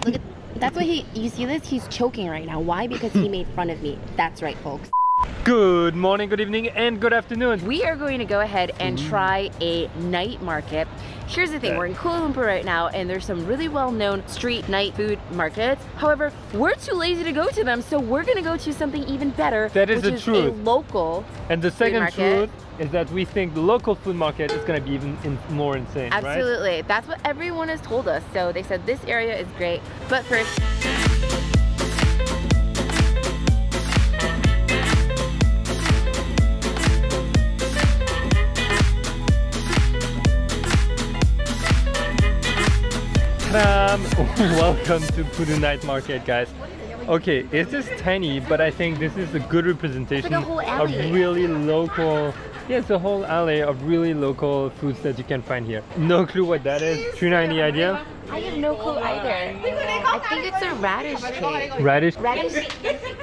Look at, that's why you see this? He's choking right now. Why? Because he made fun of me. That's right, folks. Good morning, good evening, and good afternoon. We are going to go ahead and try a night market. Here's the thing, we're in Kuala Lumpur right now, and there's some really well-known street night food markets. However, we're too lazy to go to them, so we're gonna go to something even better. That is which the truth. A local And the second market. truth is that we think the local food market is gonna be even more insane, Absolutely. right? That's what everyone has told us. So they said this area is great. But first, welcome to Pudu Night Market, guys. Okay, it's just tiny, but I think this is a good representation It's like a whole of alley. really local. Yeah, it's a whole alley of really local foods that you can find here. No clue what that is. Trina, any idea? I have no clue either. I think it's a radish cake. Radish? Radish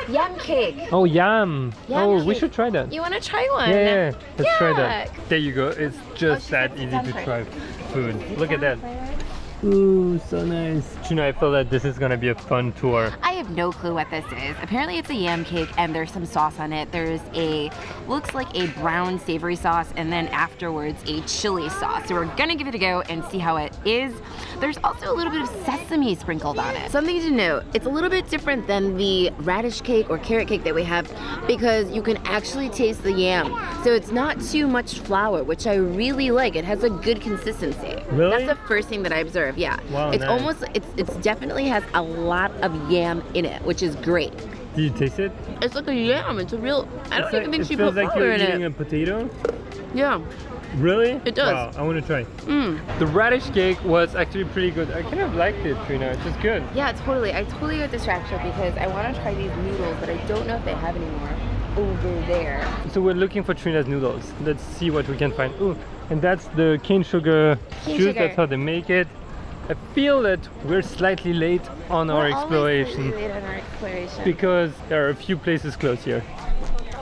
Yam Cake. Oh, yam. Yam Oh, we cake. should try that. You want to try one? Yeah, let's try Yeah. that. There you go. It's just she that said easy it's to done try food. Look at that. Ooh, so nice. Trina, I feel that this is gonna be a fun tour. I have no clue what this is. Apparently it's a yam cake and there's some sauce on it. There's a, looks like a brown savory sauce, and then afterwards a chili sauce. So we're gonna give it a go and see how it is. There's also a little bit of sesame sprinkled on it. Something to note, it's a little bit different than the radish cake or carrot cake that we have because you can actually taste the yam. So it's not too much flour, which I really like. It has a good consistency. Really? That's the first thing that I observed, yeah. Wow, it's nice. almost, it's definitely has a lot of yam in it, which is great. Did you taste it? It's like a yam, it's a real, I don't even think she it put feels like flour you're in eating it. a potato. Yeah. Really? It does. Wow, I want to try. The radish cake was actually pretty good. I kind of liked it, Trina. It's just good. Yeah, totally. I totally got distracted because I want to try these noodles, but I don't know if they have anymore over there. So we're looking for Trina's noodles. Let's see what we can find. Ooh, and that's the cane sugar Cane juice. sugar. That's how they make it. I feel that we're slightly late on our We're always exploration really late on our exploration. because there are a few places close here.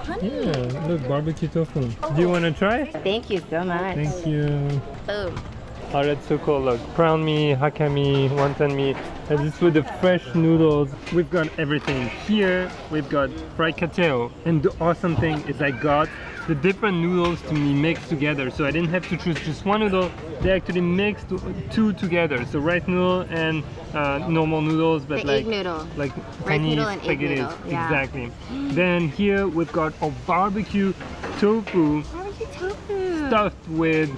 Honey. Yeah, look, barbecue tofu. Do you want to try? Thank you so much. Thank you. Boom. Oh, that's so cool. Look, prawn mee, hakka mee, wonton mee, and this with the fresh noodles. We've got everything here. We've got fried kateo, and the awesome thing is I got the different noodles to be mixed together, so I didn't have to choose just one noodle. They actually mixed two together, so rice noodle and normal noodles, but The like egg noodle. like Rice tiny noodle and egg spaghettis. noodle, yeah. Exactly. Then here we've got a barbecue tofu Barbecue tofu. stuffed with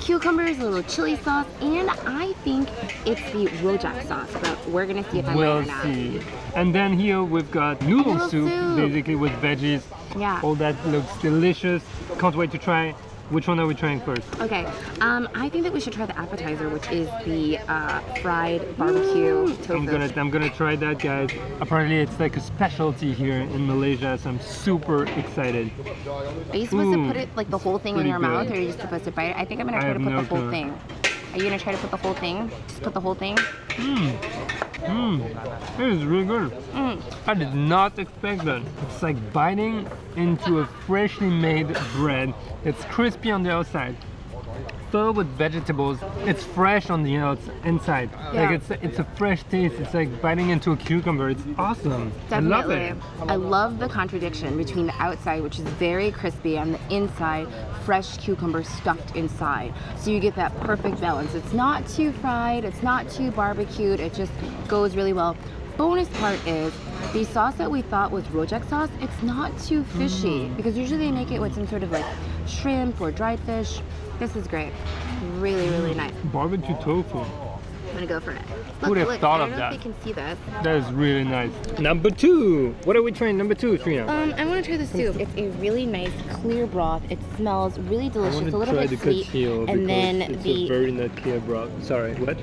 Cucumbers, a little chili sauce, and I think it's the rojak sauce, but we're gonna see if I'm right we'll or not. see. And then here we've got noodle Noodle soup, soup. basically with veggies. Yeah. All that looks delicious. Can't wait to try. Which one are we trying first? Okay, I think that we should try the appetizer, which is the fried barbecue tofu. I'm gonna try that, guys. Apparently it's like a specialty here in Malaysia, so I'm super excited. Are you supposed to Ooh, put it like the whole thing in pretty your mouth, good. or are you just supposed to bite it? I think I'm gonna I try to have put no the whole clue. thing. Are you gonna try to put the whole thing? Just put the whole thing? It is really good. I did not expect that. It's like biting into a freshly made bread. It's crispy on the outside, filled with vegetables. It's fresh on the inside. Yeah. Like it's a fresh taste. It's like biting into a cucumber. It's awesome. Definitely. I love it. I love the contradiction between the outside, which is very crispy, and the inside, fresh cucumber stuffed inside. So you get that perfect balance. It's not too fried, it's not too barbecued, it just goes really well. Bonus part is the sauce that we thought was rojak sauce, it's not too fishy because usually they make it with some sort of like shrimp or dried fish. This is great. Really, really nice. Barbecue tofu. I'm gonna go for it. Who would have thought I of don't know that? if you can see this. That is really nice. Number two. What are we trying? Number two, Trina. I want to try the soup. It's a really nice clear broth. It smells really I delicious, want a to little try bit the sweet, cachio because and then it's a very not clear broth. Sorry, what?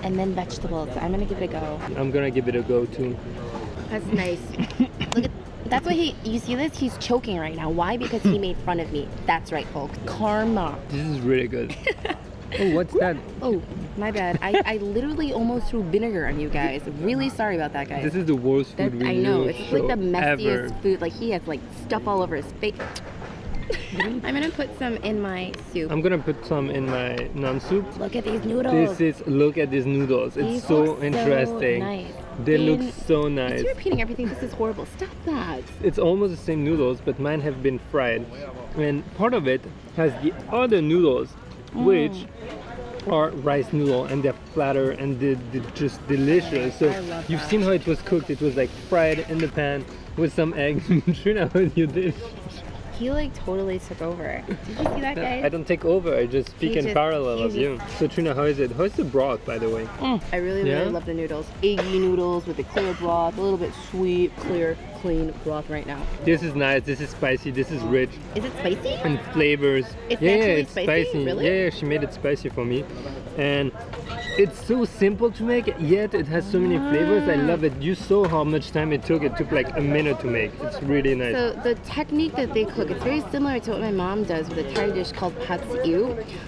and then vegetables. I'm gonna give it a go. I'm gonna give it a go too. That's nice. Look at, that's why you see this? He's choking right now. Why? Because he made fun of me. That's right, folks. Karma. This is really good. Oh, what's that? Oh, my bad. I literally almost threw vinegar on you guys. Really sorry about that, guys. This is the worst food I review know. It's like the show messiest ever. food. Like he has like stuff all over his face. I'm gonna put some in my soup. I'm gonna put some in my non-soup. Look at these noodles. Look at these noodles. It's so interesting. Nice. They look so nice. You're repeating everything. This is horrible. Stop that. It's almost the same noodles, but mine have been fried. And part of it has the other noodles, which are rice noodle, and they're flatter and they're just delicious. So you've seen how it was cooked. It was like fried in the pan with some eggs. Trina, what you did? He like totally took over. Did you see that, guys? I don't take over. I just speak in parallel of you. So Trina, how is it? How's the broth, by the way? I really love the noodles. Eggy noodles with the clear broth, a little bit sweet, clear, clean broth right now. This is nice. This is spicy. This is rich. Is it spicy? And flavors. It's it's spicy? Really? Yeah, she made it spicy for me. And it's so simple to make, yet it has so many flavors. I love it. You saw how much time it took. It took like a minute to make. It's really nice. So the technique that they cook, it's very similar to what my mom does with a Thai dish called pad see ew,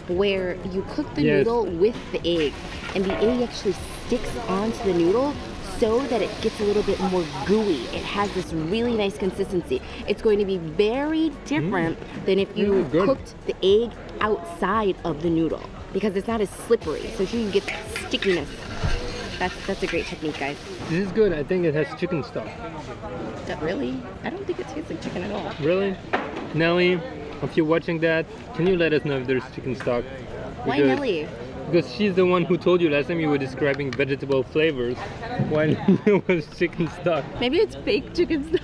where you cook the noodle with the egg, and the egg actually sticks onto the noodle so that it gets a little bit more gooey. It has this really nice consistency. It's going to be very different than if you cooked the egg outside of the noodle, because it's not as slippery, so you get stickiness. That's a great technique, guys. This is good. I think it has chicken stock. Really? I don't think it tastes like chicken at all. Really? Nelly, if you're watching that, can you let us know if there's chicken stock? Why Nelly? Because she's the one who told you last time you were describing vegetable flavors while it was chicken stock. Maybe it's fake chicken stock.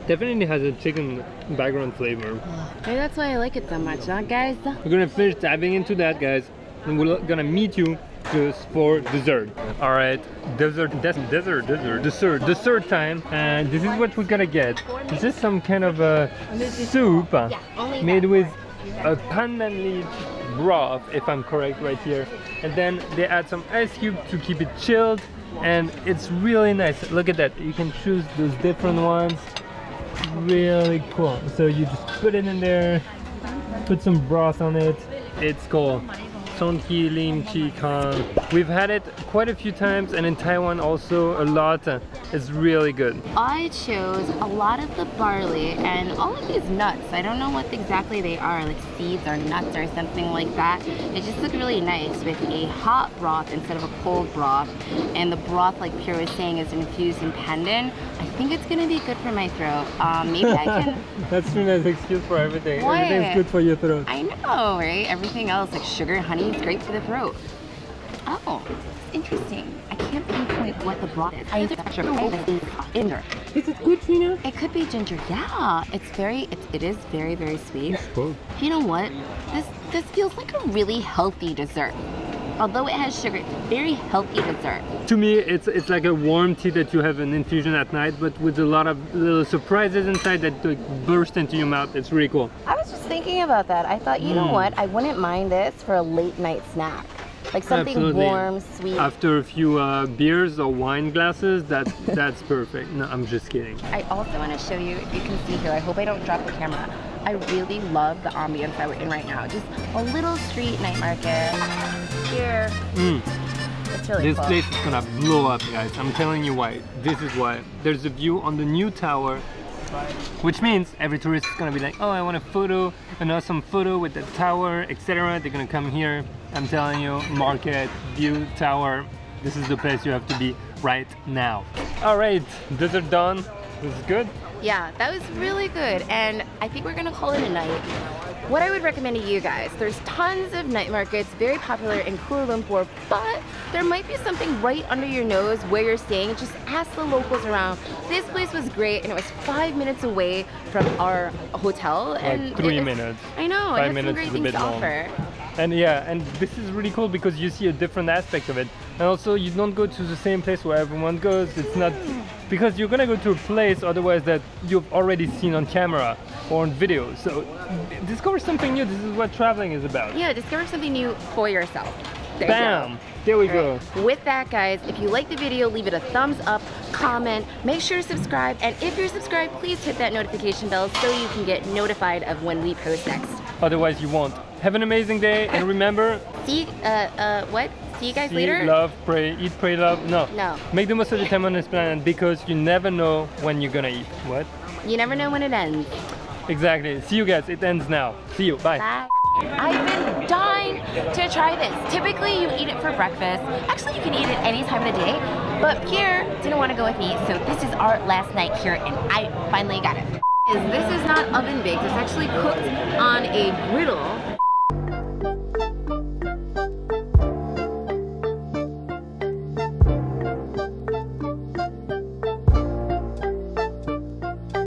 Definitely has a chicken background flavor. Maybe that's why I like it so much, huh, guys? We're gonna finish diving into that, guys, and we're gonna meet you just for dessert. All right, dessert time, and this is what we're gonna get. This is some kind of a soup made with a pandan leaf broth, if I'm correct right here, and then they add some ice cube to keep it chilled, and it's really nice. Look at that. You can choose those different ones. Really cool. So you just put it in there, put some broth on it. It's called Sonti Lim Chi Kang. We've had it quite a few times, and in Taiwan also a lot. It's really good. I chose a lot of the barley and all of these nuts. I don't know what exactly they are, like seeds or nuts or something like that. It just looked really nice with a hot broth instead of a cold broth. And the broth, like Pierre was saying, is infused in pandan. I think it's gonna be good for my throat. Maybe I can... That's Trina's excuse for everything. What? Everything's good for your throat. I know, right? Everything else, like sugar and honey, is great for the throat. Oh, interesting. I can't pinpoint what the broth is. In there. Is it good, Trina? It could be ginger. Yeah, it is very, very sweet. You know what? This feels like a really healthy dessert. Although it has sugar, it's a very healthy dessert. To me, it's like a warm tea that you have an infusion at night, but with a lot of little surprises inside that like burst into your mouth. It's really cool. I was just thinking about that. I thought, you know what? I wouldn't mind this for a late night snack. Like something warm, sweet. After a few beers or wine glasses, that's perfect. No, I'm just kidding. I also want to show you, if you can see here, I hope I don't drop the camera. I really love the ambience that we're in right now. Just a little street night market here. It's really cool. This place is gonna blow up, guys. I'm telling you why. This is why. There's a view on the new tower, which means every tourist is gonna be like, oh, I want a photo, an awesome photo with the tower, etc. They're gonna come here. I'm telling you, market, view, tower. This is the place you have to be right now. All right, dessert done. This is good. Yeah, that was really good, and I think we're gonna call it a night. What I would recommend to you guys, there's tons of night markets, very popular in Kuala Lumpur, but there might be something right under your nose where you're staying. Just ask the locals around. This place was great, and it was 5 minutes away from our hotel. And like 3 minutes. I know, 5 it has minutes some great is a things bit to long. offer. And yeah, and this is really cool because you see a different aspect of it. And also you don't go to the same place where everyone goes. It's not, because you're gonna go to a place otherwise that you've already seen on camera or on video. So discover something new. This is what traveling is about. Yeah, discover something new for yourself. There Bam! You go. There we go. With that, guys, if you like the video, leave it a thumbs up, comment, make sure to subscribe, and if you're subscribed, please hit that notification bell so you can get notified of when we post next. Otherwise you won't. Have an amazing day, and remember... See you guys later? Love, pray, eat, pray, love. No. Make the most of the time on this planet because you never know when you're gonna eat. What? You never know when it ends. Exactly. See you guys. It ends now. See you. Bye. Bye. I've been dying to try this. Typically you eat it for breakfast. Actually you can eat it any time of the day, but Pierre didn't want to go with me, so this is our last night here and I finally got it. This is not oven baked, it's actually cooked on a griddle.